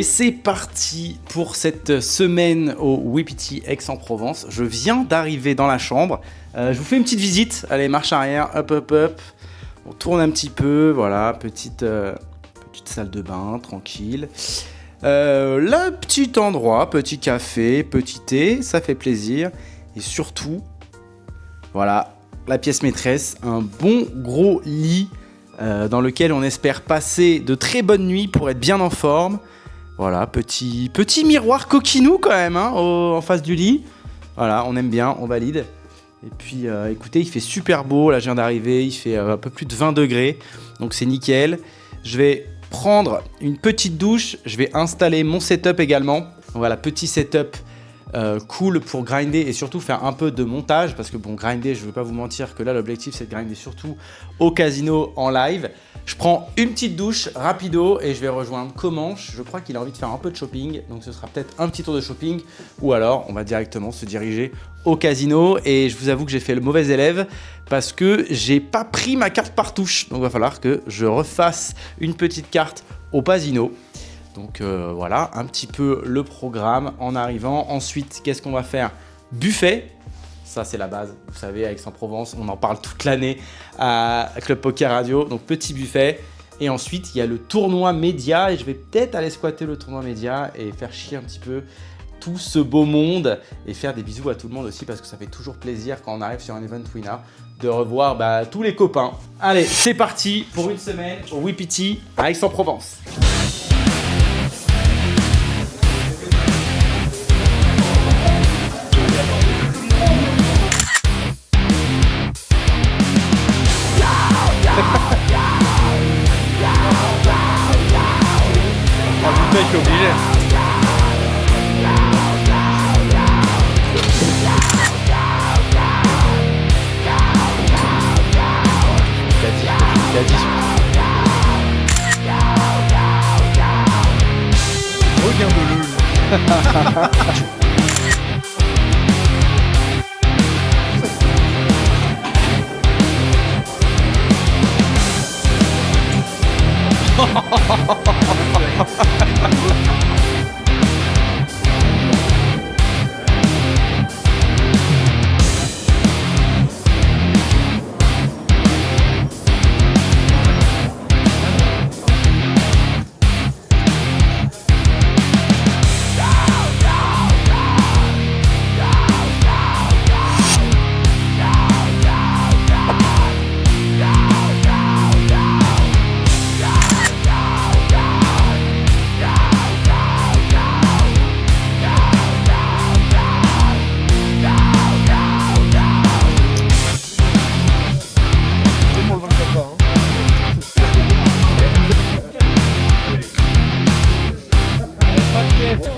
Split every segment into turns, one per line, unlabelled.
Et c'est parti pour cette semaine au Wipiti Aix-en-Provence. Je viens d'arriver dans la chambre. Je vous fais une petite visite. Allez, marche arrière, hop, hop, hop. On tourne un petit peu, voilà, petite salle de bain, tranquille. Là, petit endroit, petit café, petit thé, ça fait plaisir. Et surtout, voilà, la pièce maîtresse, un bon gros lit dans lequel on espère passer de très bonnes nuits pour être bien en forme. Voilà, petit miroir coquinou quand même, hein, en face du lit. Voilà, on aime bien, on valide. Et puis, écoutez, il fait super beau. Là, je viens d'arriver, il fait un peu plus de 20 degrés. Donc, c'est nickel. Je vais prendre une petite douche. Je vais installer mon setup également. Voilà, petit setup cool pour grinder et surtout faire un peu de montage. Parce que bon, grinder, je ne veux pas vous mentir que là, l'objectif, c'est de grinder surtout au casino en live. Je prends une petite douche rapido et je vais rejoindre Comanche. Je crois qu'il a envie de faire un peu de shopping, donc ce sera peut-être un petit tour de shopping ou alors on va directement se diriger au casino. Et je vous avoue que j'ai fait le mauvais élève parce que j'ai pas pris ma carte partouche, donc il va falloir que je refasse une petite carte au casino. Donc voilà un petit peu le programme en arrivant. Ensuite, qu'est-ce qu'on va faire? Buffet. Ça, c'est la base. Vous savez, à Aix-en-Provence, on en parle toute l'année à Club Poker Radio. Donc, petit buffet. Et ensuite, il y a le tournoi média. Et je vais peut-être aller squatter le tournoi média et faire chier un petit peu tout ce beau monde. Et faire des bisous à tout le monde aussi parce que ça fait toujours plaisir quand on arrive sur un event winner de revoir tous les copains. Allez, c'est parti pour une semaine au Wipiti à Aix-en-Provence. Je suis obligé. Regarde-le.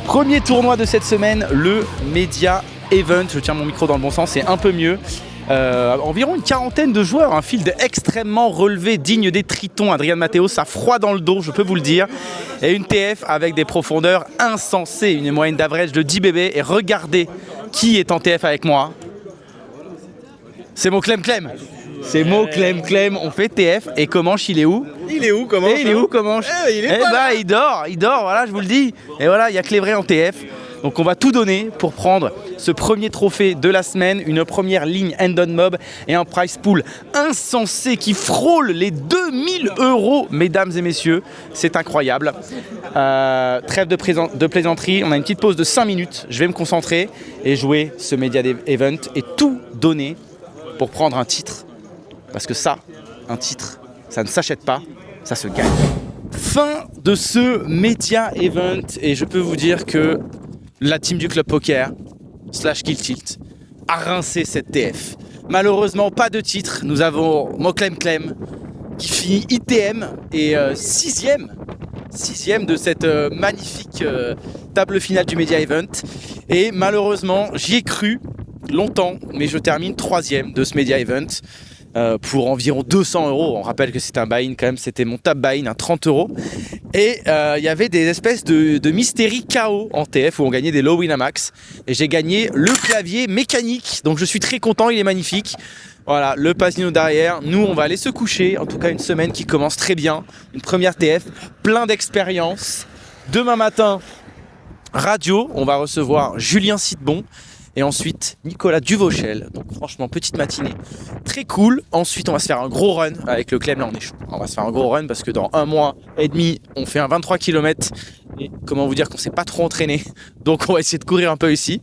Premier tournoi de cette semaine, le Media Event. Je tiens mon micro dans le bon sens, c'est un peu mieux. Environ une quarantaine de joueurs, un field extrêmement relevé, digne des Tritons. Adrien Matteo, ça froid dans le dos, je peux vous le dire. Et une TF avec des profondeurs insensées, une moyenne d'average de 10 bébés. Et regardez qui est en TF avec moi. C'est mon Clem. C'est Mo Clem, on fait TF. Et Comanche, il est où?
Il est où, Comanche?
Il est où, Comanche? Il dort, voilà, je vous le dis. Et voilà, il y a que les vrais en TF. Donc on va tout donner pour prendre ce premier trophée de la semaine, une première ligne End-on Mob et un prize pool insensé qui frôle les 2000 €, mesdames et messieurs. C'est incroyable. Trêve de plaisanterie, on a une petite pause de 5 minutes. Je vais me concentrer et jouer ce Media Event et tout donner pour prendre un titre. Parce que ça, un titre, ça ne s'achète pas, ça se gagne. Fin de ce Media Event et je peux vous dire que la team du Club Poker / Kill Tilt a rincé cette TF. Malheureusement, pas de titre. Nous avons Mo Clem qui finit ITM et sixième de cette magnifique table finale du Media Event. Et malheureusement, j'y ai cru longtemps, mais je termine 3e de ce Media Event. Pour environ 200 €. On rappelle que c'était un buy-in quand même, c'était mon tab buy-in à 30 €. Et il y avait des espèces de mystéries KO en TF où on gagnait des low Winamax. Et j'ai gagné le clavier mécanique, donc je suis très content, il est magnifique. Voilà, le Pasino derrière. Nous, on va aller se coucher. En tout cas, une semaine qui commence très bien. Une première TF, plein d'expérience. Demain matin, radio, on va recevoir Julien Sidbon et ensuite Nicolas Duvauchel. Donc franchement, petite matinée très cool. Ensuite, on va se faire un gros run avec le Clem, là on est chaud. On va se faire un gros run parce que dans 1 mois et demi, on fait un 23 km. Et comment vous dire qu'on s'est pas trop entraîné. Donc on va essayer de courir un peu ici.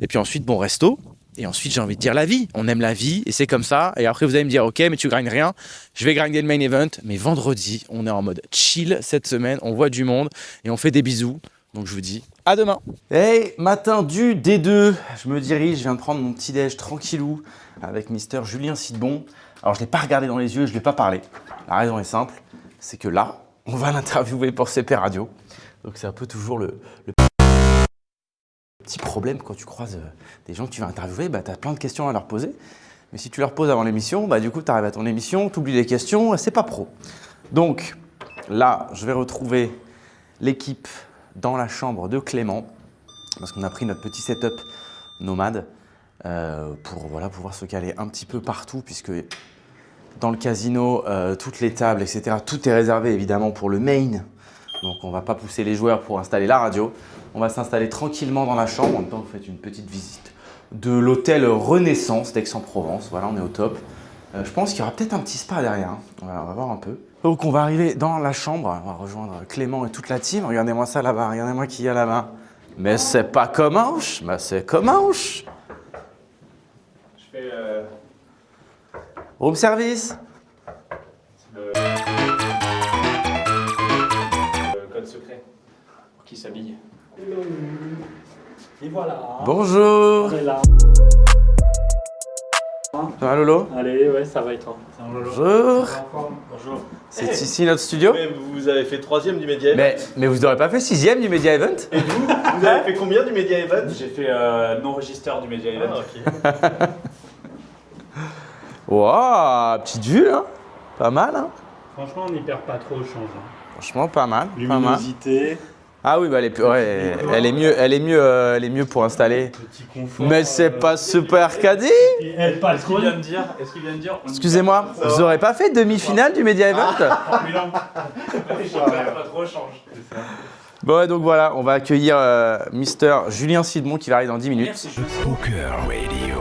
Et puis ensuite, bon, resto. Et ensuite, j'ai envie de dire la vie. On aime la vie et c'est comme ça. Et après, vous allez me dire, ok, mais tu grindes rien. Je vais grinder le main event. Mais vendredi, on est en mode chill cette semaine. On voit du monde et on fait des bisous. Donc je vous dis à demain. Hey, matin du D2. Je me dirige, je viens de prendre mon petit déj tranquillou avec Mister Julien Sidbon. Alors je ne l'ai pas regardé dans les yeux, je ne lui ai pas parlé. La raison est simple, c'est que là, on va l'interviewer pour CP Radio. Donc c'est un peu toujours le petit problème quand tu croises des gens que tu vas interviewer, bah, tu as plein de questions à leur poser. Mais si tu leur poses avant l'émission, bah, du coup tu arrives à ton émission, tu oublies les questions, c'est pas pro. Donc là, je vais retrouver l'équipe dans la chambre de Clément parce qu'on a pris notre petit setup nomade pour pouvoir se caler un petit peu partout puisque dans le casino, toutes les tables, etc., tout est réservé évidemment pour le main. Donc on ne va pas pousser les joueurs pour installer la radio. On va s'installer tranquillement dans la chambre. En même temps, vous faites une petite visite de l'hôtel Renaissance d'Aix-en-Provence. Voilà, on est au top. Je pense qu'il y aura peut-être un petit spa derrière. Hein. On va voir un peu. Donc on va arriver dans la chambre. On va rejoindre Clément et toute la team. Regardez-moi ça là-bas. Regardez-moi qui y a là-bas. Mais c'est pas Comanche. Mais c'est Comanche.
Je fais
Room service.
le code secret pour qu'il s'habille.
Et voilà.
Bonjour.
On est là.
Ça va Lolo?
Allez, ouais, ça va et toi? Ça va, Lolo?
Bonjour.
Bonjour.
C'est ici notre studio.
Mais vous avez fait 3e du Media Event.
Mais vous n'aurez pas fait 6e du Media Event?
Et vous avez fait combien du Media Event?
J'ai fait non-register du Media Event.
Ah, ok.
Waouh, petite vue hein. Pas mal hein.
Franchement, on n'y perd pas trop au change. Hein.
Franchement pas mal. Pas mal.
Luminosité,
Ah oui, bah elle est mieux pour installer.
petit confort.
Mais c'est pas super caddie.
Et elle passe
Est-ce qu'il vient de dire
Excusez-moi, vous aurez pas fait demi-finale du Media Event?
Mais non.
Je perds pas trop au change.
Bon ouais, donc voilà, on va accueillir Mister Julien Sidbon qui va arriver dans 10 minutes.
Merci, je
Poker Radio.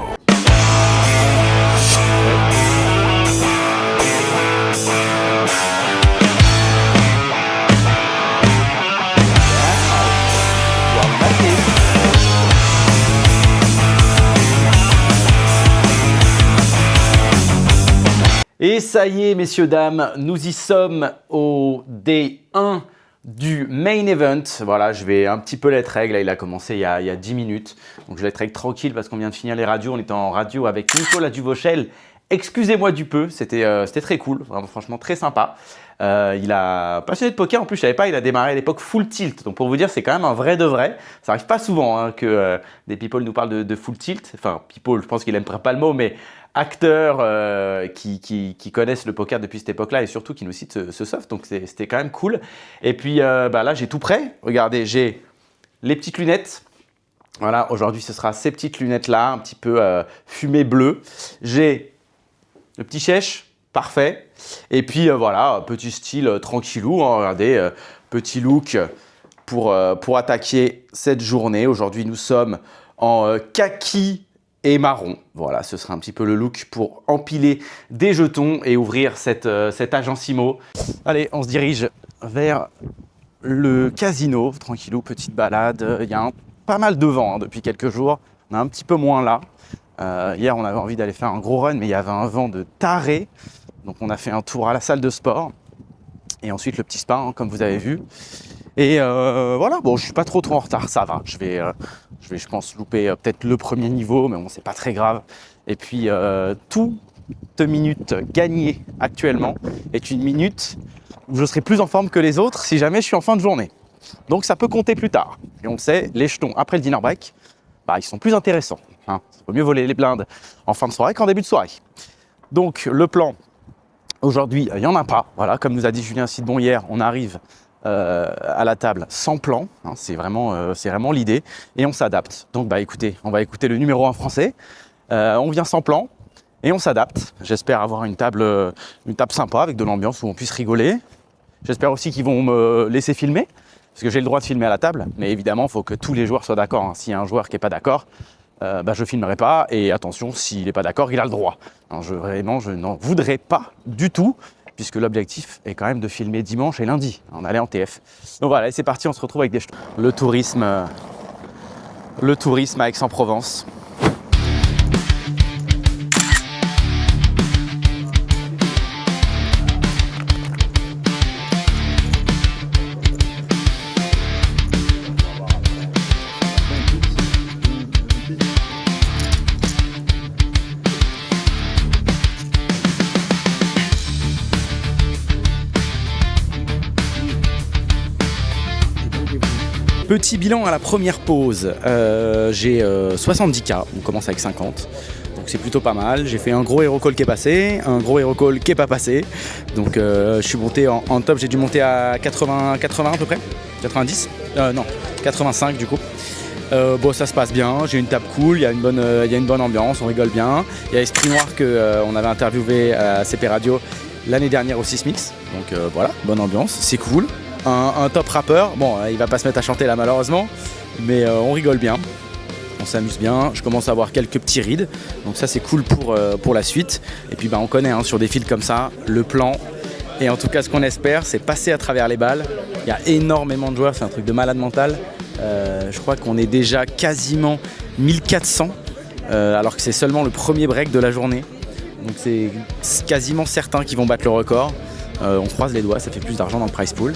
Et ça y est, messieurs, dames, nous y sommes au day 1 du main event. Voilà, je vais un petit peu les règles. Là, il a commencé il y a 10 minutes. Donc, je vais être règles tranquille parce qu'on vient de finir les radios. On était en radio avec Nicolas Duvauchel. Excusez-moi du peu, c'était très cool, vraiment, franchement très sympa. Il a passionné de poker, en plus je savais pas, il a démarré à l'époque full tilt. Donc pour vous dire, c'est quand même un vrai de vrai. Ça arrive pas souvent hein, que des people nous parlent de full tilt. Enfin, people, je pense qu'il n'aimerait pas le mot, mais acteurs qui connaissent le poker depuis cette époque-là et surtout qui nous citent ce soft. Donc c'était quand même cool. Et puis là, j'ai tout prêt. Regardez, j'ai les petites lunettes. Voilà, aujourd'hui ce sera ces petites lunettes-là, un petit peu fumée bleue. J'ai le petit chèche, parfait. Et puis voilà, petit style tranquillou. Hein, regardez, petit look pour attaquer cette journée. Aujourd'hui, nous sommes en kaki et marron. Voilà, ce sera un petit peu le look pour empiler des jetons et ouvrir cet agencimo. Allez, on se dirige vers le casino. Tranquillou, petite balade. Il y a pas mal de vent hein, depuis quelques jours. On a un petit peu moins là. Hier, on avait envie d'aller faire un gros run, mais il y avait un vent de taré. Donc, on a fait un tour à la salle de sport. Et ensuite, le petit spa, hein, comme vous avez vu. Et voilà, bon, je suis pas trop en retard, ça va. Je vais, je pense, louper peut-être le premier niveau, mais bon, c'est pas très grave. Et puis, toute minute gagnée actuellement est une minute où je serai plus en forme que les autres si jamais je suis en fin de journée. Donc, ça peut compter plus tard. Et on le sait, les jetons après le dinner break, bah, ils sont plus intéressants. Hein. Il vaut mieux voler les blindes en fin de soirée qu'en début de soirée. Donc, le plan, aujourd'hui, il n'y en a pas. Voilà, comme nous a dit Julien Sidbon hier, on arrive à la table sans plan. Hein, c'est vraiment l'idée. Et on s'adapte. Donc, bah, écoutez, on va écouter le numéro 1 français. On vient sans plan et on s'adapte. J'espère avoir une table sympa avec de l'ambiance où on puisse rigoler. J'espère aussi qu'ils vont me laisser filmer. parce que j'ai le droit de filmer à la table, mais évidemment, il faut que tous les joueurs soient d'accord. Hein. S'il y a un joueur qui n'est pas d'accord, je ne filmerai pas. Et attention, s'il n'est pas d'accord, il a le droit. Alors, je n'en voudrais pas du tout, puisque l'objectif est quand même de filmer dimanche et lundi. On allait en TF. Donc voilà, c'est parti, on se retrouve avec des jetons. Le tourisme à Aix-en-Provence. Petit bilan à la première pause, j'ai 70K, on commence avec 50, donc c'est plutôt pas mal. J'ai fait un gros hero call qui est passé, un gros hero call qui est pas passé, donc je suis monté en top, j'ai dû monter à 80 à peu près, 90, non 85 du coup. Bon, ça se passe bien, j'ai une table cool, il y a une bonne ambiance, on rigole bien. Il y a Esprit Noir qu'on avait interviewé à CP Radio l'année dernière au Sismix, donc voilà, bonne ambiance, c'est cool. Un top rappeur, bon il va pas se mettre à chanter là malheureusement, mais on rigole bien, on s'amuse bien, je commence à avoir quelques petits rides, donc ça c'est cool pour la suite. Et puis on connaît sur des fils comme ça, le plan, et en tout cas ce qu'on espère c'est passer à travers les balles. Il y a énormément de joueurs, c'est un truc de malade mental, je crois qu'on est déjà quasiment 1400, alors que c'est seulement le premier break de la journée, donc c'est quasiment certains qui vont battre le record. On croise les doigts, ça fait plus d'argent dans le prize pool.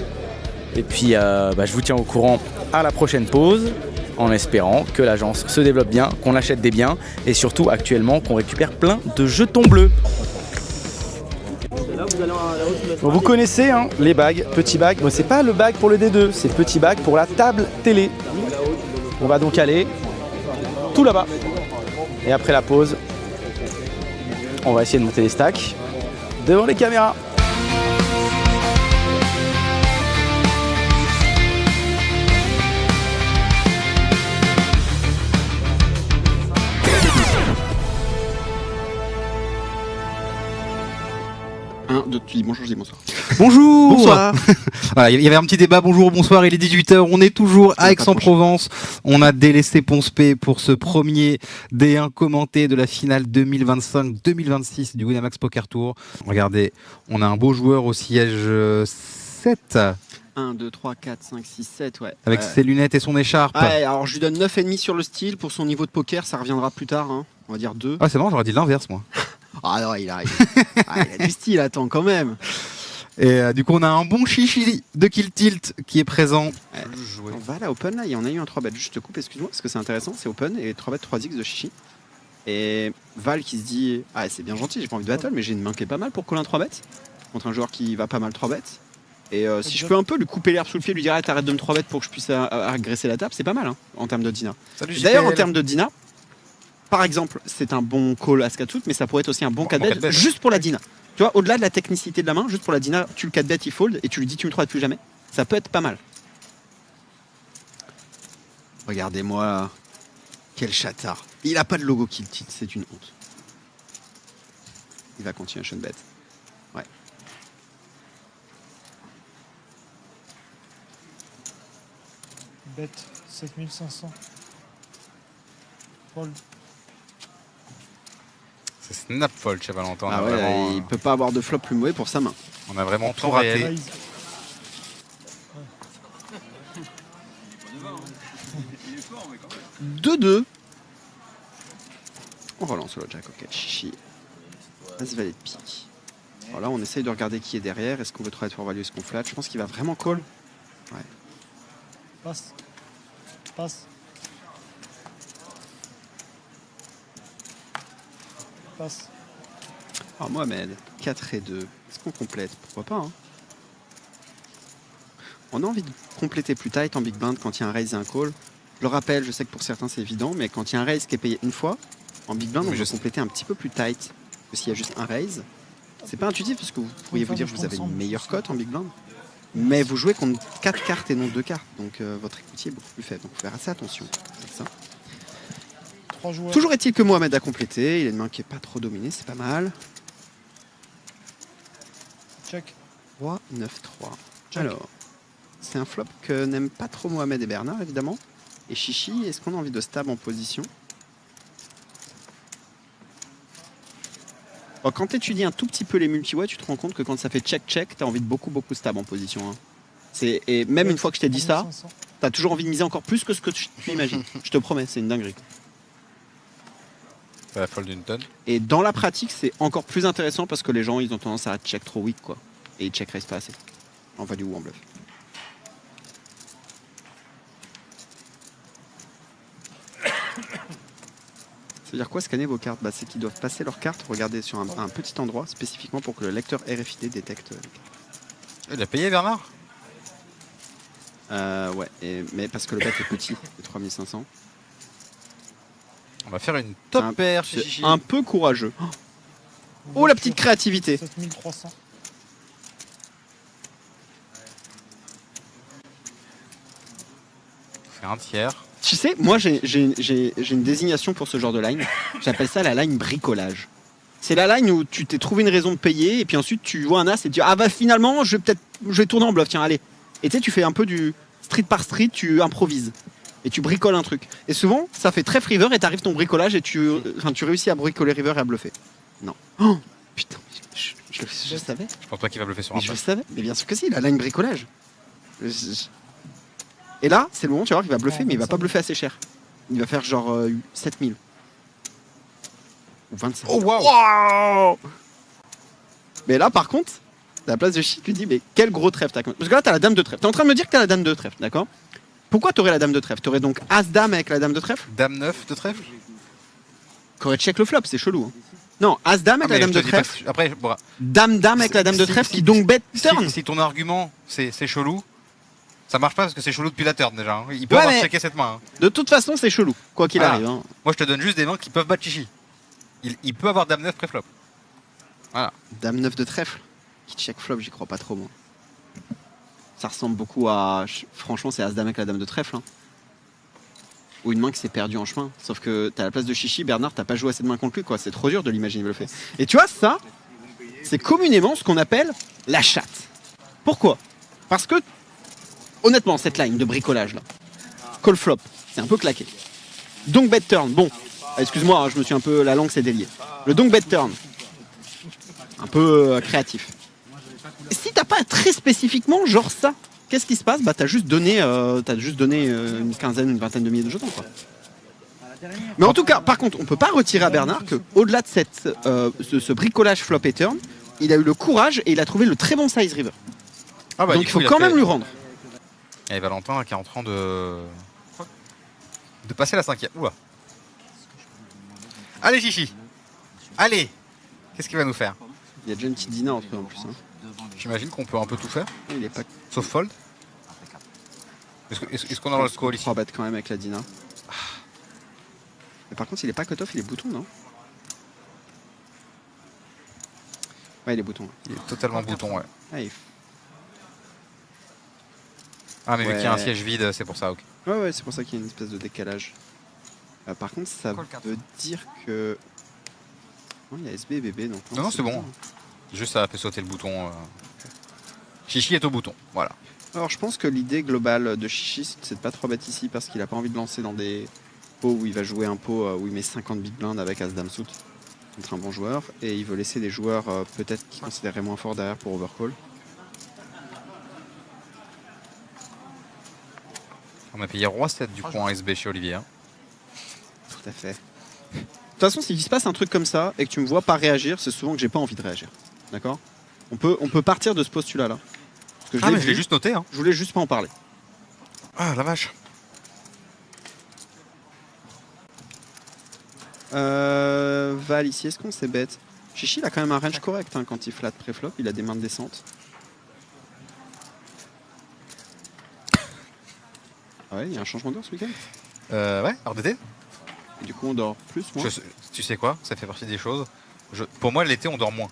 Et puis je vous tiens au courant à la prochaine pause, en espérant que l'agence se développe bien, qu'on achète des biens et surtout actuellement qu'on récupère plein de jetons bleus. Vous connaissez les bags, petits bags. Bon, c'est pas le bag pour le D2, c'est petit bag pour la table télé. On va donc aller tout là-bas. Et après la pause, on va essayer de monter les stacks devant les caméras.
Tu dis bonjour, je dis bonsoir.
Bonjour.
Bonsoir.
Voilà, il y avait un petit débat, bonjour, bonsoir, il est 18h, on est toujours à Aix-en-Provence. On a délaissé Ponce P pour ce premier D1 commenté de la finale 2025-2026 du Winamax Poker Tour. Regardez, on a un beau joueur au siège 7.
1, 2, 3, 4, 5, 6, 7, ouais.
Avec ses lunettes et son écharpe.
Ouais, alors je lui donne 9,5 sur le style. Pour son niveau de poker, ça reviendra plus tard. On va dire 2.
Ah, c'est marrant, j'aurais dit l'inverse, moi.
Ah non, il a du style, attends, quand même.
Et du coup, on a un bon chichi de Kill Tilt qui est présent.
On va à la open, là, il y en a eu un 3-bet. Je te coupe, excuse-moi, parce que c'est intéressant. C'est open et 3-bet 3x de chichi. Et Val qui se dit, ah, c'est bien gentil, j'ai pas envie de battle, mais j'ai une main qui est pas mal pour coller un 3-bet contre un joueur qui va pas mal 3-bet. Et si je peux un peu lui couper l'herbe sous le pied, lui dire, ah, t'arrêtes de me 3-bet pour que je puisse agresser la table, c'est pas mal en termes de Dina. D'ailleurs, en termes de Dina, par exemple, c'est un bon call à 4-foot, mais ça pourrait être aussi un bon 4-bet juste pour la Dina. Tu vois, au-delà de la technicité de la main, juste pour la Dina, tu le 4-bet, il fold et tu lui dis tu me 3 plus jamais. Ça peut être pas mal. Regardez-moi, quel chatard. Il a pas de logo Kill Tilt, c'est une honte. Il va continuer à shot bet. Ouais.
Bet 7500. Fold.
C'est snap fold chez Valentin.
Ah ouais, il peut pas avoir de flop plus mauvais pour sa main.
On a vraiment tout raté.
Raise.
2-2. On relance le jack, ok, chichi. As valet de pique. Alors là, on essaye de regarder qui est derrière. Est-ce qu'on veut try for value, est-ce qu'on flat? Je pense qu'il va vraiment call. Ouais.
Passe. Passe. Passe.
Alors Mohamed, 4 et 2. Est-ce qu'on complète? Pourquoi pas, On a envie de compléter plus tight en big blind quand il y a un raise et un call. Je le rappelle, je sais que pour certains c'est évident, mais quand il y a un raise qui est payé une fois, en big blind, on veut compléter un petit peu plus tight que s'il y a juste un raise. C'est pas intuitif parce que vous pourriez vous dire que vous avez une meilleure cote en big blind, mais vous jouez contre 4 cartes et non 2 cartes, donc votre equity est beaucoup plus faible. Donc il faut faire assez attention avec ça.
3 joueurs.
Toujours est-il que Mohamed a complété, il a une main qui est pas trop dominée, c'est pas mal.
Check.
3, 9, 3. Alors, C'est un flop que n'aiment pas trop Mohamed et Bernard, évidemment. Et Chichi, est-ce qu'on a envie de stab en position? Bon, quand tu étudies un tout petit peu les multi-way, tu te rends compte que quand ça fait check-check, tu as envie de beaucoup stab en position. Hein. Et même une fois que je t'ai dit ça,
3500.
tu as toujours envie de miser encore plus que ce que tu imagines. Je te promets, c'est une dinguerie.
La folle d'une tonne.
Et dans la pratique, c'est encore plus intéressant parce que les gens, ils ont tendance à check trop weak, quoi. Et ils check raise pas assez. En value ou en bluff. Ça veut dire quoi scanner vos cartes? Bah, c'est qu'ils doivent passer leurs cartes, regarder sur un petit endroit spécifiquement pour que le lecteur RFID détecte.
Il a payé Bernard?
Ouais, mais parce que le bet est petit, c'est 3500.
On va faire une top
Un-
paire chez
C'est
Chichi.
un peu courageux. Oh, la petite créativité.
7300.
On fait un tiers.
Tu sais, moi j'ai une désignation pour ce genre de line. J'appelle ça la line bricolage. C'est la line où tu t'es trouvé une raison de payer et puis ensuite tu vois un as et tu dis ah bah finalement je vais tourner en bluff, tiens allez. Et tu sais, tu fais un peu du street par street, tu improvises et tu bricoles un truc. Et souvent ça fait très river et t'arrives ton bricolage et tu réussis à bricoler river et à bluffer. Non. Oh, putain, je savais.
Je pense pas qu'il va bluffer sur un
Mais je
peu.
le savais. Mais bien sûr que si, la line bricolage. Et là, c'est le moment, tu vas voir qu'il va bluffer, mais il va pas bluffer assez cher. Il va faire genre 7000. Ou 25 000.
Oh waouh!
Wow. Mais là, par contre, à la place de Chic, tu dis, mais quel gros trèfle t'as. Parce que là, t'as la dame de trèfle. T'es en train de me dire que t'as la dame de trèfle, d'accord? Pourquoi t'aurais la dame de trèfle? T'aurais donc As-Dame avec la dame de trèfle?
Dame 9 de trèfle?
Qu'aurait check le flop, c'est chelou. Hein. Non, As-Dame avec
Ah,
la
mais
dame
je
de
te dis pas
trèfle.
que- Après, bon,
Dame-Dame avec la dame de trèfle qui donc bet turn.
si ton argument c'est chelou, ça marche pas parce que c'est chelou depuis la turn déjà. Hein. Il peut
Ouais,
avoir
mais-
checké cette main. Hein.
De toute façon, c'est chelou, quoi qu'il
Voilà.
arrive. Hein.
Moi je te donne juste des mains qui peuvent battre Chichi. Il peut avoir Dame 9 pré-flop.
Dame 9 de trèfle qui check flop, j'y crois pas trop moi. Ça ressemble beaucoup à. Franchement, c'est As-Dame avec la dame de trèfle. Hein. Ou une main qui s'est perdue en chemin. Sauf que t'as la place de Chichi, Bernard, t'as pas joué assez de mains contre lui, quoi. C'est trop dur de l'imaginer bluffer. Et tu vois, ça, c'est communément ce qu'on appelle la chatte. Pourquoi? Parce que, honnêtement, cette line de bricolage là, call flop, c'est un peu claqué. Donc bet turn, bon. Excuse-moi, hein, je me suis un peu. La langue s'est déliée. Le donc bet turn. Un peu créatif. Si t'as pas très spécifiquement genre ça, qu'est-ce qui se passe? Bah t'as juste donné, une quinzaine, une vingtaine de milliers de jetons quoi. Mais en tout cas, par contre, on peut pas retirer à Bernard que au-delà de ce bricolage flop et turn, il a eu le courage et il a trouvé le très bon size river.
Ah bah,
Donc il faut quand même lui rendre.
Et Valentin qui est en train de passer la 5e. Oula. Allez Chichi. Allez. Qu'est-ce qu'il va nous faire?
Il y a déjà une petite dîner entre eux en plus. Hein.
J'imagine qu'on peut un peu tout faire,
Il est pas
sauf fold. Est-ce qu'on a le score ici?
3 bêtes quand même avec la dîner. Mais par contre, il est pas cut-off, il est bouton, non? Ouais, il est bouton.
Il est totalement bouton, ouais.
Ah,
Ah mais vu qu'il y a un
Ouais.
siège vide, c'est pour ça, ok.
Ouais, c'est pour ça qu'il y a une espèce de décalage. Par contre, ça
Call card.
veut dire que. Non, il y a SB et BB, donc.
Non, c'est bon. Juste ça a fait sauter le bouton. Chichi est au bouton, voilà.
Alors, je pense que l'idée globale de Chichi, c'est de pas trop battre ici parce qu'il a pas envie de lancer dans des pots où il va jouer un pot où il met 50 big blind avec As-Dame Suit contre un bon joueur. Et il veut laisser des joueurs peut-être qui considéraient moins fort derrière pour overcall.
On a payé Roi 7 du coup en SB chez Olivier. Hein.
Tout à fait. De toute façon, s'il se passe un truc comme ça et que tu me vois pas réagir, c'est souvent que j'ai pas envie de réagir. D'accord? On peut partir de ce postulat-là. Parce que
Ah mais je
vu,
l'ai juste noté. Hein.
je voulais juste pas en parler.
Ah la vache.
Val ici, est-ce qu'on s'est bête? Chichi, il a quand même un range correct hein, quand il flat pré-flop, il a des mains de descente. Ah ouais, il y a un changement d'heure ce week-end?
Ouais, RDT.
Et du coup, on dort plus, moins?
Tu sais quoi? Ça fait partie des choses. Pour moi, l'été, on dort moins.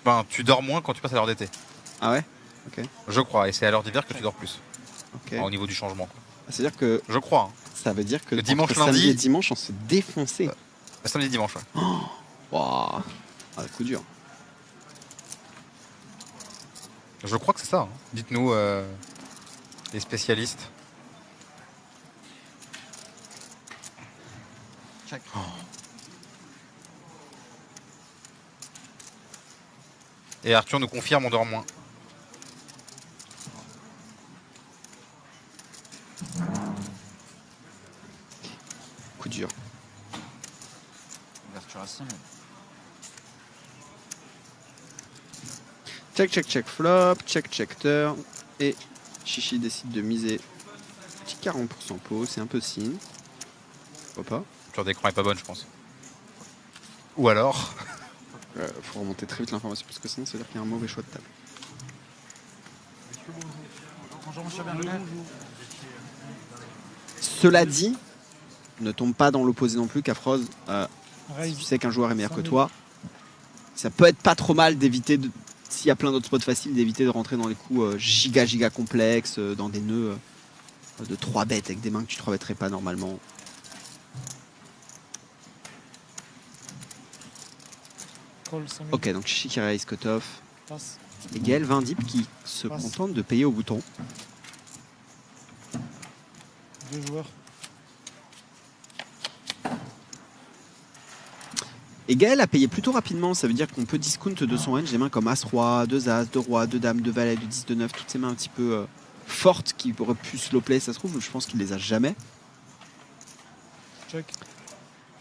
Enfin, tu dors moins quand tu passes à l'heure d'été.
Ah ouais? Ok.
Je crois. Et c'est à l'heure d'hiver que tu dors plus.
Ok.
Enfin, au niveau du changement. Quoi.
C'est-à-dire que
Je crois. Hein.
ça veut dire que
Le dimanche,
entre samedi
lundi-
et dimanche, on se défonçait.
Samedi, dimanche. Ouais.
Waouh. Ah, coup dur.
Je crois que c'est ça. Hein. Dites-nous, les spécialistes.
Check.
Oh. Et Arthur nous confirme, on dort moins.
Coup dur.
Ouverture à 6 000.
Check, check, check, flop, check, check, turn. Et Chichi décide de miser petit 40% pot, c'est un peu signe. Pourquoi pas.
Sur d'écran est pas bonne, je pense. Ou alors.
Faut remonter très vite l'information parce que sinon ça veut dire qu'il y a un mauvais choix de table.
Bonjour monsieur, bienvenue.
Cela dit, ne tombe pas dans l'opposé non plus, Cafroz. Si
Raise.
tu sais qu'un joueur est meilleur que
100 000.
toi, ça peut être pas trop mal d'éviter, s'il y a plein d'autres spots faciles, d'éviter de rentrer dans les coups giga complexes, dans des nœuds de 3 bêtes avec des mains que tu 3 bêterais pas normalement.
Call 100 000.
Ok, donc Chichi qui raise cut-off.
Passe.
Et Gaël 20 dips qui se
Passe.
contente de payer au bouton.
2 joueurs.
Et Gaël a payé plutôt rapidement, ça veut dire qu'on peut discount de son range des mains comme As-Roi, 2 As, 2 Rois, 2 Dames, 2 Valets, 2 10, 2 9, toutes ces mains un petit peu fortes qui auraient pu slow play, ça se trouve, je pense qu'il les a jamais.
Check.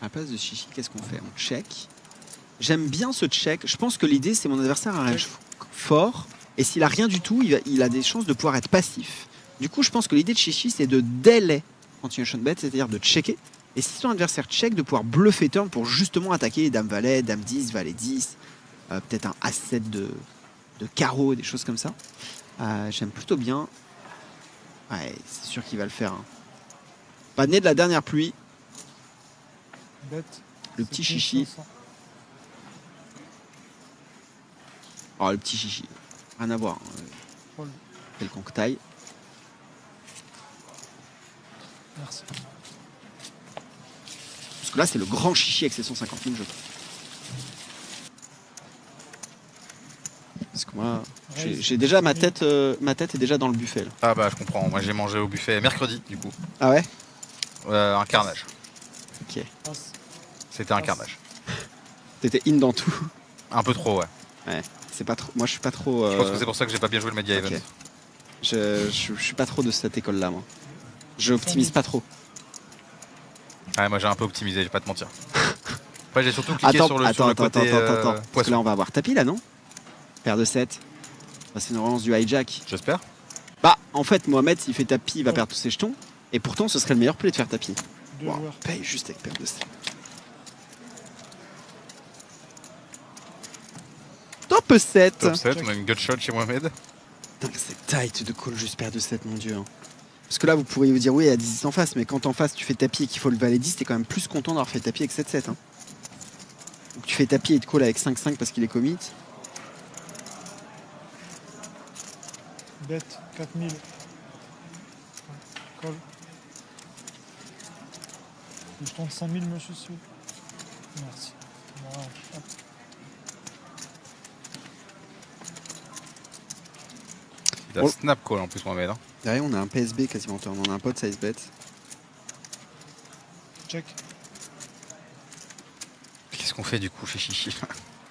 À la place de Chichi, qu'est-ce qu'on fait? On check. J'aime bien ce check. Je pense que l'idée, c'est mon adversaire a un range fort. Et s'il a rien du tout, il a des chances de pouvoir être passif. Du coup, je pense que l'idée de Chichi, c'est de délai continuation bet, c'est-à-dire de checker. Et si son adversaire check, de pouvoir bluffer turn pour justement attaquer Dame Valet, Dame 10, Valet 10. Peut-être un As-7 de carreau, des choses comme ça. J'aime plutôt bien. Ouais, c'est sûr qu'il va le faire. Hein. Pas né de la dernière pluie.
Bet.
Le petit Chichi.
7500.
Oh, le petit Chichi. Rien à voir. Hein.
Fold.
Quelconque taille.
Merci.
Parce que là, c'est le grand Chichi avec ses 150 000, je trouve. Parce que moi, j'ai déjà ma tête est déjà dans le buffet. Là.
Ah bah je comprends, moi j'ai mangé au buffet mercredi du coup.
Ah ouais?
Un carnage.
Ok.
Passe.
C'était un carnage.
T'étais in dans tout.
Un peu trop, ouais.
Ouais. C'est pas trop. Moi, je suis pas trop.
Je pense que c'est pour ça que j'ai pas bien joué le Media
ok.
Event.
Je suis pas trop de cette école-là, moi. Je optimise pas trop.
Ouais, moi j'ai un peu optimisé, je vais pas te mentir. Après j'ai surtout cliqué sur le côté
Parce que
poisson.
là, on va avoir tapis, là, non? Paire de 7. Bah, c'est une relance du hijack.
J'espère.
Bah, en fait, Mohamed, s'il fait tapis, il va perdre tous ses jetons. Et pourtant, ce serait le meilleur play de faire tapis.
2
Wow,
joueurs.
paye juste avec paire de 7. Top 7.
Top 7, on a une gutshot chez Mohamed.
Putain, c'est tight de call juste paire de 7, mon dieu. Hein. Parce que là, vous pourriez vous dire, oui, il y a 10 en face, mais quand en face, tu fais tapis et qu'il faut le valet 10, t'es quand même plus content d'avoir fait tapis avec 7-7. Hein. Donc tu fais tapis et te call avec 5-5 parce qu'il est commit.
Bet. 4000. Call. Je tente 5000, monsieur, s'il vous plaît. Merci. Voilà, hop.
Il a snap call en plus Mohamed. Hein.
Derrière, on a un PSB quasiment turn. On a un pot size bet.
Check.
Qu'est-ce qu'on fait du coup chez Chichi?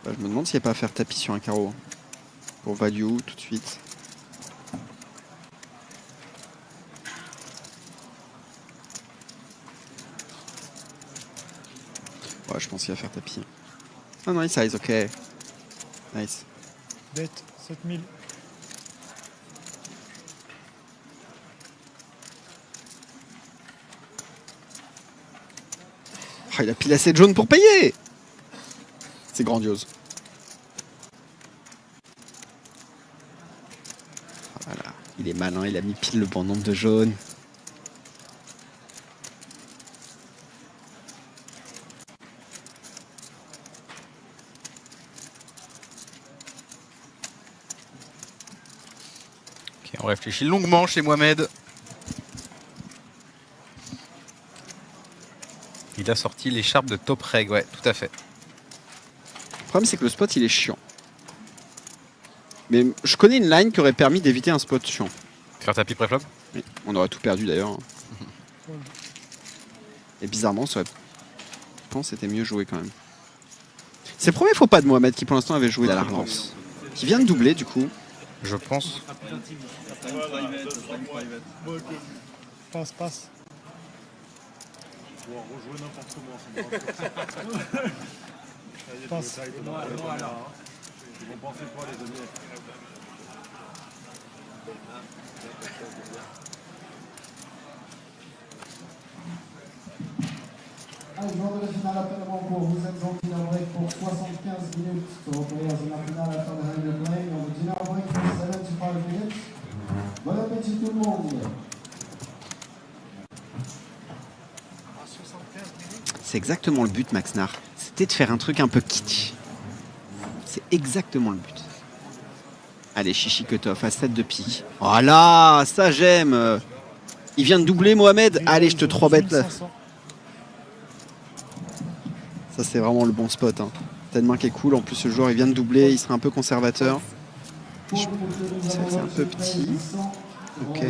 Bah, je me demande s'il n'y a pas à faire tapis sur un carreau. Hein. Pour value tout de suite. Ouais, je pense qu'il va faire tapis. Ah non, il size, ok. Nice.
Bet. 7000.
Oh, il a pile assez de jaune pour payer. C'est grandiose. Voilà. Il est malin, il a mis pile le bon nombre de jaunes.
Ok, on réfléchit longuement chez Mohamed. Il a sorti l'écharpe de top reg, ouais, tout à fait.
Le problème, c'est que le spot, il est chiant. Mais je connais une line qui aurait permis d'éviter un spot chiant.
Faire tapis préflop.
Oui, on aurait tout perdu d'ailleurs. Et bizarrement, ça aurait... je pense que c'était mieux joué quand même. C'est le premier faux pas de Mohamed qui pour l'instant avait joué à la relance. Qui vient de doubler du coup.
Je pense.
Passe, passe. Passe.
Allez, joueurs de la finale appel en cours, vous êtes en dinner break pour 75 minutes. So players in la finale after the hand of play on the dinner break for 75 minutes. Bon appétit tout le monde.
C'est exactement le but, Maxnar. C'était de faire un truc un peu kitsch. C'est exactement le but. Allez, Chichi cut-off à 7 de pique. Oh là, ça j'aime. Il vient de doubler Mohamed. Allez, je te 3-bet là. Ça c'est vraiment le bon spot. Hein. T'as une main qui est cool. En plus, ce joueur il vient de doubler. Il sera un peu conservateur. C'est un peu petit. Ok.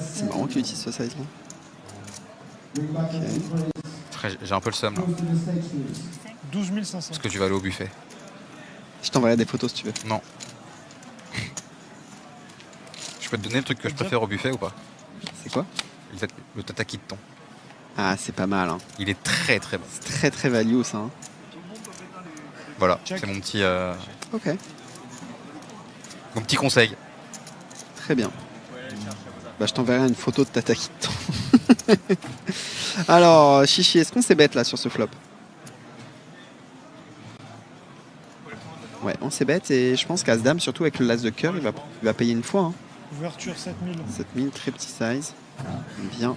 C'est marrant qu'il utilise ce size là.
Frère, j'ai un peu le seum là.
12 500.
Parce que tu vas aller au buffet.
Je t'enverrai des photos si tu veux.
Non. Je peux te donner le truc que je préfère au buffet ou pas?
C'est quoi?
Le tataki de thon.
Ah, c'est pas mal. Hein.
Il est très très bon.
C'est très très value ça. Hein.
Voilà,
Check.
c'est mon petit,
Ok,
mon petit conseil.
très bien. Bah, je t'enverrai une photo de tataki de thon. Alors, Chichi, est-ce qu'on s'est bête là sur ce flop? Ouais, on s'est bête et je pense qu'As-Dame, surtout avec le Las de cœur, il va payer une fois. Hein.
Ouverture 7000.
7000, très petit size. Bien.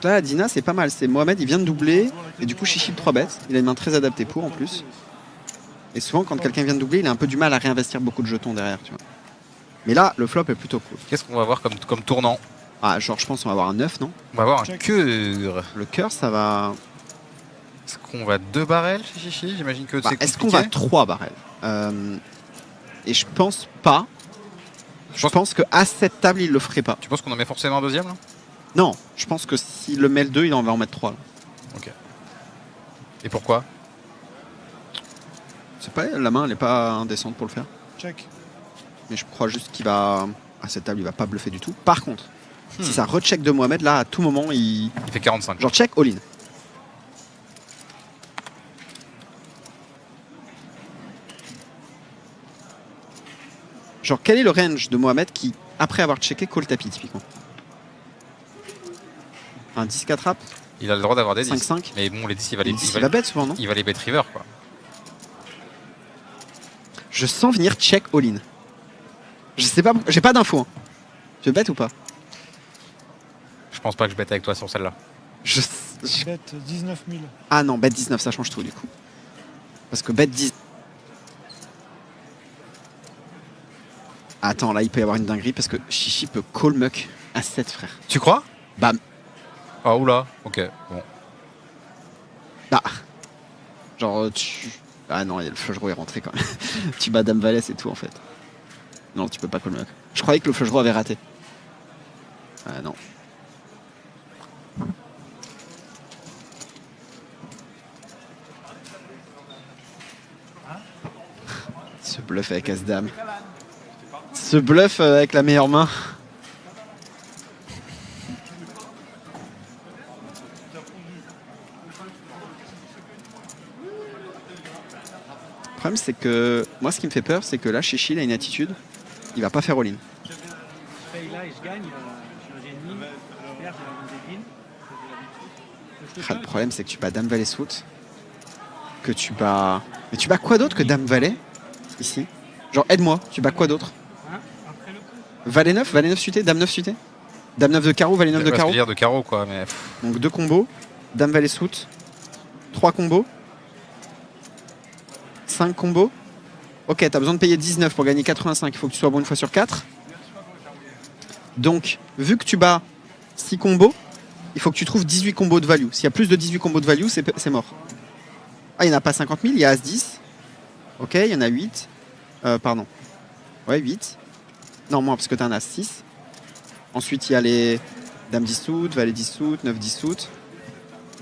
Là, Dina, c'est pas mal. C'est Mohamed, il vient de doubler. Et du coup, Chichi, le 3 bêtes. Il a une main très adaptée pour en plus. Et souvent, quand quelqu'un vient de doubler, il a un peu du mal à réinvestir beaucoup de jetons derrière. Tu vois. Mais là, le flop est plutôt cool.
Qu'est-ce qu'on va voir comme tournant?
Ah, genre, je pense qu'on va avoir un 9, non?
On va avoir un
Check.
cœur.
Le cœur, ça va.
Est-ce qu'on va 2 barrels chez Chichi? J'imagine que
Bah,
c'est
est-ce qu'on va
compliqué.
3 barrels? Et je pense pas. Je pense qu'à cette table, il le ferait pas.
Tu penses qu'on en met forcément un deuxième là?
Non, je pense que s'il le met le 2, il en va en mettre 3. Là.
Et pourquoi?
C'est pas, la main, elle est pas indécente pour le faire.
Check.
Mais je crois juste qu'il va. À cette table, il va pas bluffer du tout. Par contre, si ça recheck de Mohamed, là, à tout moment, il.
Il fait 45.
Genre check all-in. Genre, quel est le range de Mohamed qui, après avoir checké, call tapis, typiquement? Un 10-4 rap?
Il a le droit d'avoir des 10.
5-5?
Mais bon, les 10, il va les,
Il va bet souvent, non?
il va les bet river quoi.
Je sens venir check all-in. Je sais pas, j'ai pas d'infos. Hein. Tu veux bet ou pas?
Je pense pas que je bête avec toi sur celle-là.
je...
Bet 19 000.
Ah non, bet 19, ça change tout du coup. Parce que bet 10... Attends, là il peut y avoir une dinguerie parce que Chichi peut call muck à 7 frère.
Tu crois?
Bam.
Ah oula, ok, bon.
Ah. Genre tu... Ah non, il y a le flush draw est rentré quand même. Tu bats Dame Valet, c'est tout en fait. Non, tu peux pas call muck. Je croyais que le flush draw avait raté. Ah non. Ce bluff avec As-Dame. Ce bluff avec la meilleure main. Le problème c'est que moi ce qui me fait peur c'est que là Chichi il a une attitude, il va pas faire all-in. Ah, le problème c'est que tu bats Dame Valet Suit, que tu bats... Mais tu bats quoi d'autre que Dame Valet ici? Genre aide-moi, tu bats quoi d'autre? Valet 9 suité, Dame 9 suité? Dame 9 de carreau, Valet 9 de carreau?
dire de carreau quoi, mais...
Donc 2 combos, Dame Valet Suit, 3 combos, 5 combos. Ok, t'as besoin de payer 19 pour gagner 85, il faut que tu sois bon une fois sur 4. Donc, vu que tu bats 6 combos, il faut que tu trouves 18 combos de value. S'il y a plus de 18 combos de value, c'est mort. Ah, il n'y en a pas 50 000, il y a As-10. Ok, il y en a 8. Pardon. Ouais, 8. Non, moins, parce que tu as un As-6. Ensuite, il y a les Dames 10 sous, Valet 10 sous, 9 10 sous.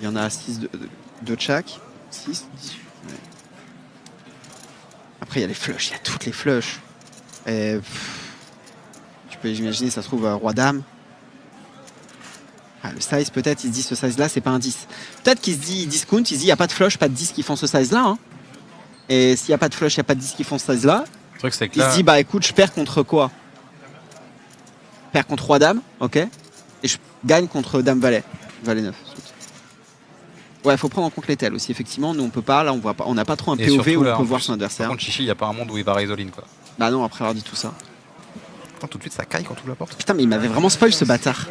Il y en a 6 de chaque. 6, 18. Ouais. Après, il y a les flushs, il y a toutes les flushs. Et, tu peux imaginer, ça se trouve Roi-Dame. Ah, le size, peut-être, il se dit ce size-là, c'est pas un 10. Peut-être qu'il se dit, il discount, il se dit, il n'y a pas de flush, pas de 10 qui font ce size-là. Hein. Et s'il n'y a pas de flush, il n'y a pas de 10 qui font ce size-là.
Le truc, c'est que
Il
là,
se dit, bah écoute, je perds contre quoi? Je perds contre Roi-Dame, ok. Et je gagne contre Dame-Valet. Valet 9. Ouais, il faut prendre en compte les tels aussi. Effectivement, nous, on peut pas, là, on n'a pas trop un
et
POV
surtout,
où
là,
on peut
en
voir
plus,
son adversaire.
Par contre, Chichi, il n'y a pas un monde où il va résoline, quoi.
Bah non, après avoir dit tout ça.
Putain, tout de suite, ça caille quand tu ouvres la porte.
Putain, mais il m'avait vraiment spoil ce bâtard.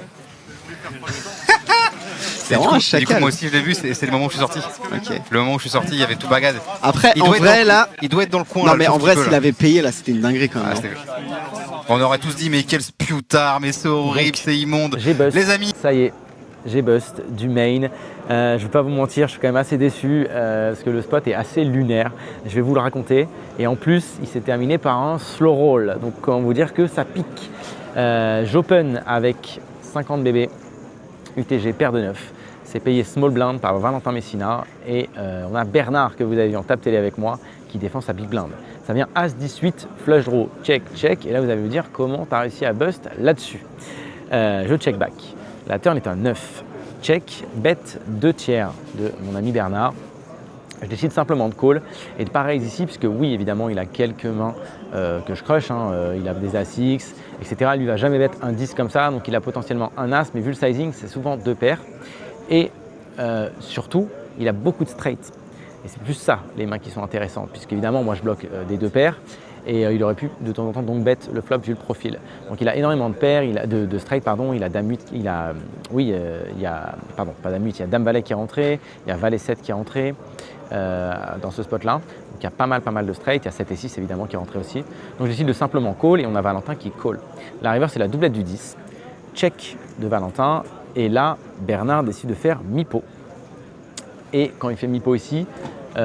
C'est vraiment un
Du coup,
chacal.
moi aussi, je l'ai vu, c'est le moment où je suis sorti.
Ok.
Le moment où je suis sorti, il y avait tout bagade.
Après,
Il
en
doit être
vrai,
dans-
là.
Il doit être dans le coin.
Non,
là,
mais
le
en
pauvre
vrai,
petit peu,
s'il
là.
avait payé, là, c'était une dinguerie quand même.
Ah,
hein.
c'était- On aurait tous dit, mais quel sputard, mais c'est horrible, c'est immonde.
J'ai bust.
Les amis,
Ça y est, j'ai bust du main. Je vais pas vous mentir, je suis quand même assez déçu parce que le spot est assez lunaire. Je vais vous le raconter. Et en plus, il s'est terminé par un slow roll. Donc, comment vous dire que ça pique. J'open avec 50 bébés, UTG paire de 9. C'est payé small blind par Valentin Messina. Et on a Bernard que vous avez vu en table télé avec moi qui défend sa big blind. Ça vient As-18, flush draw, check, check. Et là, vous allez me dire comment tu as réussi à bust là-dessus. Je check back. La turn est un 9. Check, bet 2 tiers de mon ami Bernard. Je décide simplement de call et de pas raise ici, puisque oui, évidemment, il a quelques mains que je crush. Il a des As-X, etc. Lui, il va jamais bet un 10 comme ça, donc il a potentiellement un As, mais vu le sizing, c'est souvent 2 paires. Et surtout, il a beaucoup de straight. Et c'est plus ça, les mains qui sont intéressantes, puisqu'évidemment, moi, je bloque des 2 paires. Et il aurait pu de temps en temps donc bet le flop vu le profil. Donc il a énormément de paires, de straight, pardon, il a dame 8, il y a pardon, pas dame 8, il y a dame valet qui est rentré, il y a valet 7 qui est rentré dans ce spot là. Donc il y a pas mal de straight, il y a 7 et 6 évidemment qui est rentré aussi. Donc je décide de simplement call et on a Valentin qui call. La river c'est la doublette du 10, check de Valentin et là Bernard décide de faire mi-pot. Et quand il fait mi-pot ici, je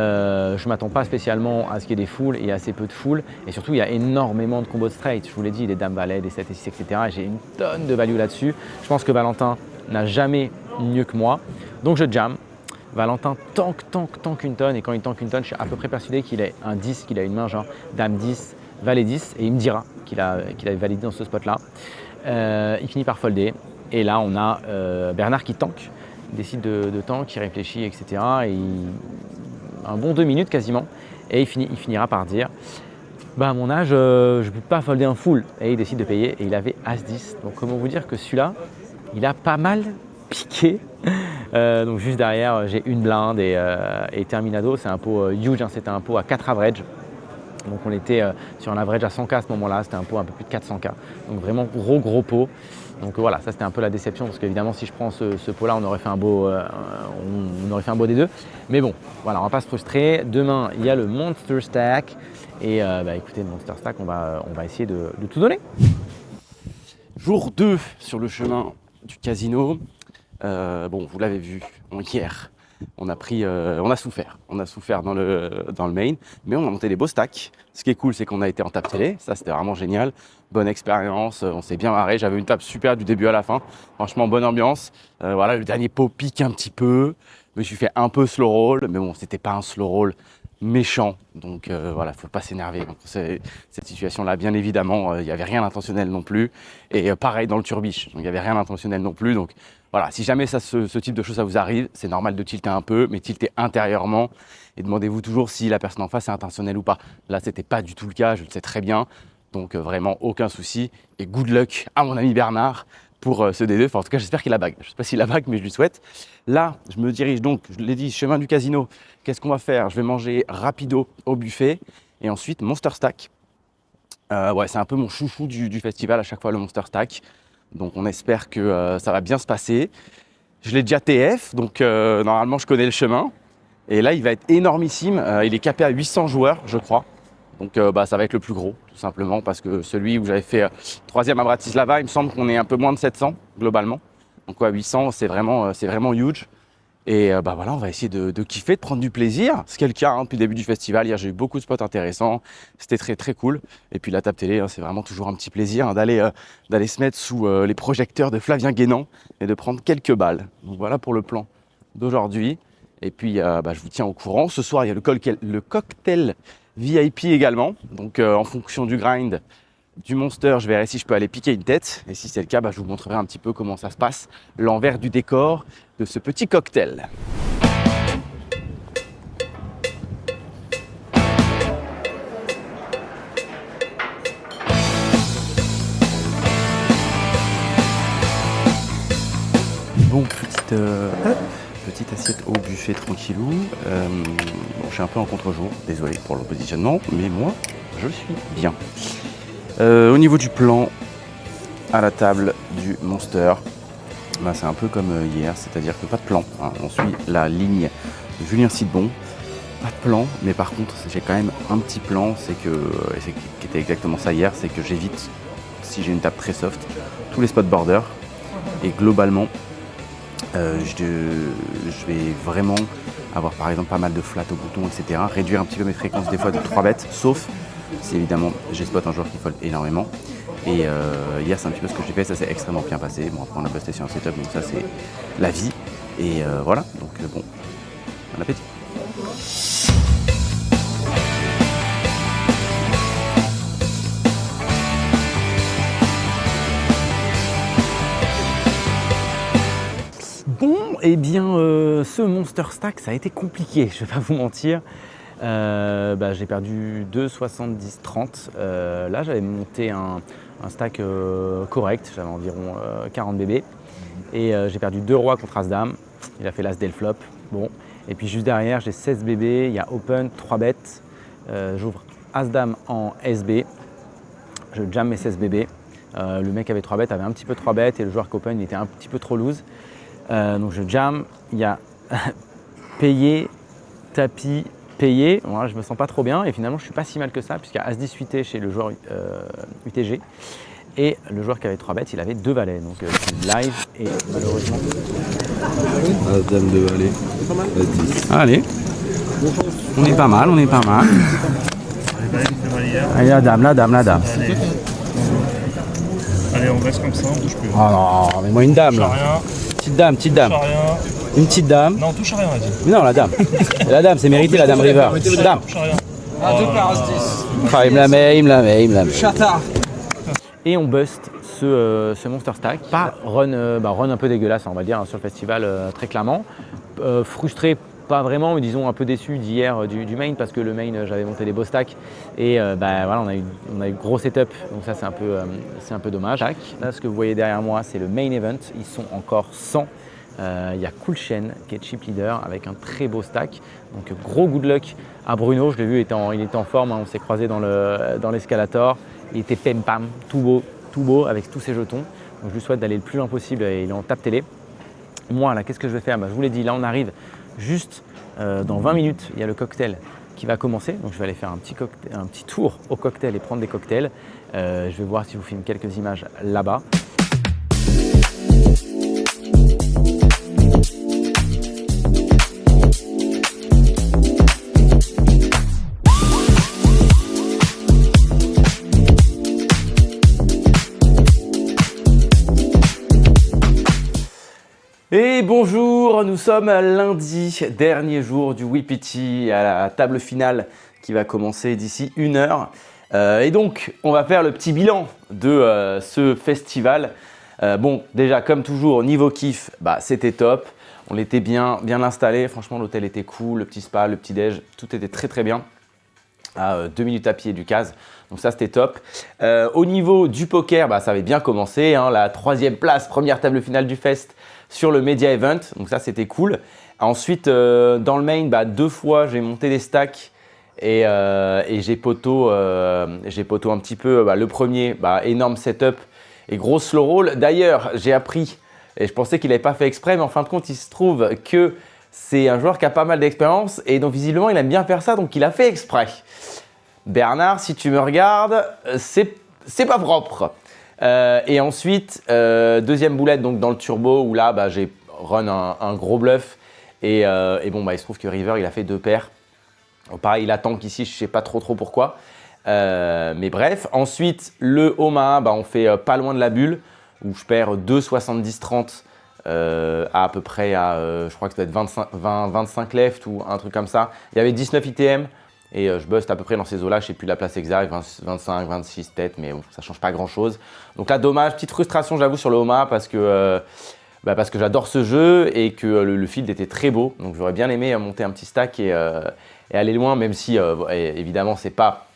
ne m'attends pas spécialement à ce qu'il y ait des foules et assez peu de foules. Et surtout, il y a énormément de combos de straight. Je vous l'ai dit, des dames valet, des 7 et 6, etc. Et j'ai une tonne de value là-dessus. Je pense que Valentin n'a jamais mieux que moi. Donc je jam. Valentin tank une tonne. Et quand il tank une tonne, je suis à peu près persuadé qu'il ait un 10, qu'il a une main genre dame 10, valet 10. Et il me dira qu'il a validé dans ce spot-là. Il finit par folder. Et là, on a Bernard qui tank. Il décide de tank, il réfléchit, etc. Et un bon 2 minutes quasiment, et il finira par dire bah à mon âge je ne peux pas folder un full, et il décide de payer et il avait As-10. Donc comment vous dire que celui-là il a pas mal piqué. Donc juste derrière j'ai une blinde et terminado, c'est un pot huge, hein, c'était un pot à 4 average. Donc on était sur un average à 100K à ce moment-là, c'était un pot un peu plus de 400K. Donc vraiment gros pot. Donc voilà, ça c'était un peu la déception parce qu'évidemment si je prends ce pot-là, on aurait fait un beau des deux. Mais bon, voilà, on va pas se frustrer. Demain, il y a le Monster Stack. Et écoutez, le Monster Stack, on va essayer de tout donner.
Jour 2 sur le chemin du casino. Bon, vous l'avez vu hier. On a souffert dans le main, mais on a monté des beaux stacks. Ce qui est cool, c'est qu'on a été en table télé, ça c'était vraiment génial. Bonne expérience, on s'est bien marré. J'avais une table super du début à la fin, franchement bonne ambiance. Voilà, le dernier pot pique un petit peu. Je me suis fait un peu slow roll, mais bon, c'était pas un slow roll méchant, donc voilà, faut pas s'énerver. Donc, cette situation-là, bien évidemment, il n'y avait rien d'intentionnel non plus. Et pareil dans le turbiche, donc il n'y avait rien d'intentionnel non plus. Donc voilà, si jamais ce type de choses ça vous arrive, c'est normal de tilter un peu, mais tilter intérieurement. Et demandez-vous toujours si la personne en face est intentionnelle ou pas. Là, c'était pas du tout le cas, je le sais très bien. Donc vraiment aucun souci. Et good luck à mon ami Bernard pour ce D2. Enfin, en tout cas, j'espère qu'il a bague. Je ne sais pas s'il a bague, mais je lui souhaite. Là, je me dirige donc, je l'ai dit, chemin du casino. Qu'est-ce qu'on va faire? Je vais manger rapido au buffet et ensuite Monster Stack. Ouais, c'est un peu mon chouchou du festival à chaque fois, le Monster Stack. Donc on espère que ça va bien se passer. Je l'ai déjà TF, donc normalement je connais le chemin. Et là, il va être énormissime. Il est capé à 800 joueurs, je crois. Donc ça va être le plus gros, tout simplement, parce que celui où j'avais fait 3e à Bratislava, il me semble qu'on est un peu moins de 700 globalement. Donc ouais, 800, c'est vraiment huge. Et bah voilà, on va essayer de kiffer, de prendre du plaisir. C'est le cas depuis le début du festival. Hier, j'ai eu beaucoup de spots intéressants. C'était très très cool. Et puis la table télé, c'est vraiment toujours un petit plaisir d'aller se mettre sous les projecteurs de Flavien Guénan et de prendre quelques balles. Donc voilà pour le plan d'aujourd'hui. Et puis je vous tiens au courant. Ce soir, il y a le cocktail VIP également. Donc en fonction du grind du monster, je verrai si je peux aller piquer une tête. Et si c'est le cas, je vous montrerai un petit peu comment ça se passe, l'envers du décor de ce petit cocktail. Bon, petite assiette au buffet tranquillou. Je suis un peu en contre-jour, désolé pour le positionnement, mais moi, je suis bien. Au niveau du plan, à la table du Monster, c'est un peu comme hier, c'est-à-dire que pas de plan. On suit la ligne de Julien Sidbon. Pas de plan, mais par contre, j'ai quand même un petit plan, qui était exactement ça hier, c'est que j'évite, si j'ai une table très soft, tous les spots border. Et globalement, je vais vraiment avoir par exemple pas mal de flat au bouton, etc. Réduire un petit peu mes fréquences des fois de 3 bêtes, sauf si évidemment j'ai spot un joueur qui fold énormément. Et hier c'est un petit peu ce que j'ai fait, ça s'est extrêmement bien passé. Bon, après on a busté sur un setup, donc ça c'est la vie. Et voilà, donc bon appétit. Bon, eh bien, ce Monster Stack, ça a été compliqué, je vais pas vous mentir. J'ai perdu 2,70-30. Là, j'avais monté un stack correct, j'avais environ 40 bébés. Et j'ai perdu 2 rois contre As-Dame. Il a fait l'As dès le flop. Bon. Et puis juste derrière, j'ai 16 bébés, il y a Open, 3 bêtes. J'ouvre As-Dame en SB. Je jam mes 16 bébés. Le mec avait 3 bêtes, avait un petit peu 3 bêtes et le joueur qu'Open, il était un petit peu trop loose. Donc je jam, il y a payé, tapis, payé. Voilà, je me sens pas trop bien et finalement je suis pas si mal que ça puisqu'il y a As-10 8T chez le joueur UTG et le joueur qui avait 3 bêtes, il avait 2 valets. Donc c'est live et malheureusement.
As-Dame 2 valets.
Allez, on est pas mal, on est pas mal. Allez, la dame.
Allez, on reste comme ça, on bouge plus.
Oh non, mais moi une dame là. Petite dame.
Touche à rien.
Une petite dame.
Non, touche à rien, vas-y.
Mais non, la dame. La dame, c'est mérité la dame river. Dame.
Touche à rien.
Ah, 2 par As-10.
Ah, il me la met.
Chatard.
Et on bust ce Monster Stack. Pas run un peu dégueulasse, on va dire, sur le festival, très clairement. Frustré, pas vraiment, mais disons un peu déçu d'hier du main parce que le main, j'avais monté des beaux stacks. Et voilà, on a eu gros setup, donc ça c'est un peu dommage. Là, ce que vous voyez derrière moi, c'est le main event. Ils sont encore 100. Il y a Cool Shen qui est chip leader avec un très beau stack. Donc gros good luck à Bruno, je l'ai vu, il était en forme, on s'est croisé dans l'escalator. Il était pem pam, tout beau avec tous ses jetons. Donc je lui souhaite d'aller le plus loin possible et il est en table télé. Moi là, qu'est-ce que je vais faire? Je vous l'ai dit, là on arrive juste dans 20 minutes, il y a le cocktail qui va commencer. Donc je vais aller faire un petit tour au cocktail et prendre des cocktails. Je vais voir si je vous filme quelques images là-bas. Et bonjour, nous sommes lundi, dernier jour du WPT, à la table finale qui va commencer d'ici 1 heure. Et donc, on va faire le petit bilan de ce festival. Bon, déjà, comme toujours, niveau kiff, c'était top. On l'était bien installé. Franchement, l'hôtel était cool, le petit spa, le petit déj, tout était très très bien. À 2 minutes à pied du CAS. Donc ça, c'était top. Au niveau du poker, ça avait bien commencé. La 3e place, première table finale du fest sur le Media Event. Donc ça, c'était cool. Ensuite, dans le main, 2 fois, j'ai monté des stacks et j'ai poteau un petit peu. Le premier, énorme setup et gros slow roll. D'ailleurs, j'ai appris, et je pensais qu'il n'avait pas fait exprès, mais en fin de compte, il se trouve que c'est un joueur qui a pas mal d'expérience et donc visiblement, il aime bien faire ça, donc il a fait exprès. Bernard, si tu me regardes, c'est pas propre. Et ensuite, deuxième boulette donc dans le turbo où là, j'ai run un gros bluff
Et bon, il se trouve que River, il a fait 2 paires. Pareil, il attend qu'ici, je ne sais pas trop pourquoi. Mais bref, ensuite, le Omaha, on fait pas loin de la bulle, où je perds 2,70-30 à peu près je crois que ça doit être 25 left ou un truc comme ça. Il y avait 19 ITM et je buste à peu près dans ces eaux-là. Je ne sais plus la place exacte, 25, 26 peut-être, mais bon, ça ne change pas grand-chose. Donc là, dommage, petite frustration, j'avoue, sur le Omaha parce que j'adore ce jeu et que le field était très beau. Donc j'aurais bien aimé monter un petit stack et aller loin, même si évidemment, c'est pas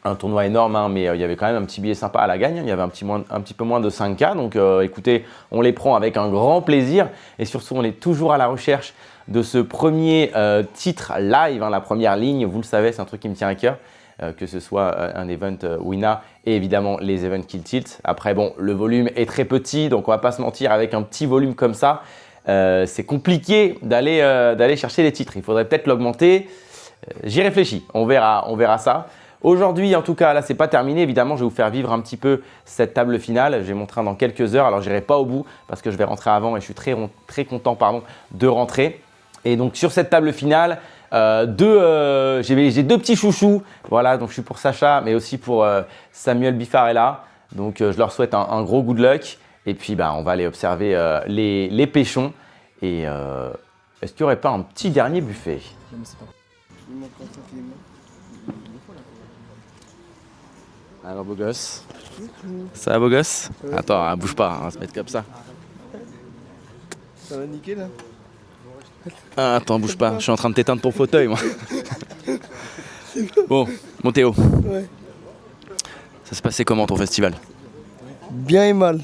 un tournoi énorme, mais il y avait quand même un petit billet sympa à la gagne. Il y avait un petit peu moins de 5K. Donc écoutez, on les prend avec un grand plaisir. Et surtout, on est toujours à la recherche de ce premier titre live, la première ligne. Vous le savez, c'est un truc qui me tient à cœur. Que ce soit un event Wina et évidemment les events Kill Tilt. Après, bon, le volume est très petit, donc on va pas se mentir, avec un petit volume comme ça, c'est compliqué d'aller chercher les titres. Il faudrait peut-être l'augmenter. J'y réfléchis, on verra ça. Aujourd'hui, en tout cas, là, c'est pas terminé. Évidemment, je vais vous faire vivre un petit peu cette table finale. Je vais montrer dans quelques heures. Alors, j'irai pas au bout parce que je vais rentrer avant et je suis très content de rentrer. Et donc, sur cette table finale, j'ai 2 petits chouchous. Voilà, donc je suis pour Sacha, mais aussi pour Samuel Bifarella. Donc, je leur souhaite un gros good luck. Et puis, on va aller observer les pêchons. Et est-ce qu'il n'y aurait pas un petit dernier buffet? Alors, beau gosse. Ça va, beau gosse? Attends, bouge pas, on va se mettre comme ça.
Ça va niquer là?
Attends, bouge pas, je suis en train de t'éteindre ton fauteuil, moi. Bon, mon Théo.
Ouais.
Ça s'est passé comment ton festival?
Bien et mal.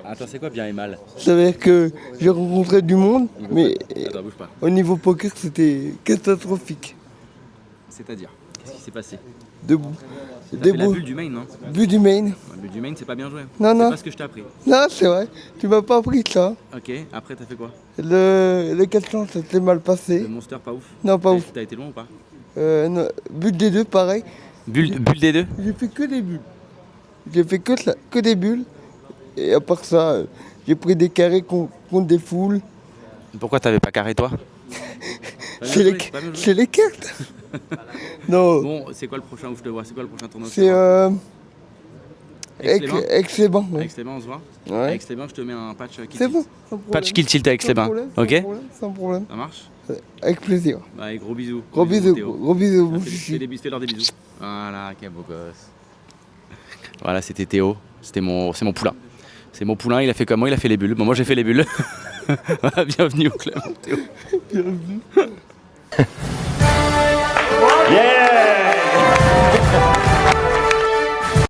Attends, c'est quoi bien et mal?
C'est-à-dire que j'ai rencontré du monde, mais
Attends, bouge pas.
au niveau poker, c'était catastrophique.
C'est-à-dire? Qu'est-ce qui s'est passé?
Debout.
T'as fait la bulle du main, non?
But du main.
La bulle du main, c'est pas bien joué.
Non, non.
C'est pas ce que je t'ai appris.
Non, c'est vrai. Tu m'as pas appris ça.
Ok, après t'as fait quoi?
Le 400, ça s'est mal passé.
Le monster, pas ouf?
Non, pas ouf.
T'as été loin ou pas?
Non, but des deux, pareil.
Bulle des deux?
J'ai fait que des bulles. J'ai fait que des bulles. Et à part ça, j'ai pris des carrés contre des foules.
Pourquoi t'avais pas carré toi?
C'est les cartes. Non.
Bon, c'est quoi le prochain où je te vois? C'est quoi le prochain tournoi?
C'est
Aix-les-Bains?
Aix-les-Bains. Ouais.
Aix-les-Bains, on se voit?
Ouais.
Aix-les-Bains, je te mets un patch kill
C'est
tilt.
bon. Sans problème.
Patch kill tilt à Aix-les-Bains. Ok?
Sans problème.
Ça marche?
Avec plaisir.
Allez, gros bisous.
Gros bisous.
Théo.
Gros bisous. mon
Fais leur des bisous. Voilà, quel beau gosse. Voilà, c'était Théo. C'est mon poulain. C'est mon poulain, il a fait comme moi, il a fait les bulles. Bon, moi j'ai fait les bulles. Bienvenue au club, Théo.
Bienvenue.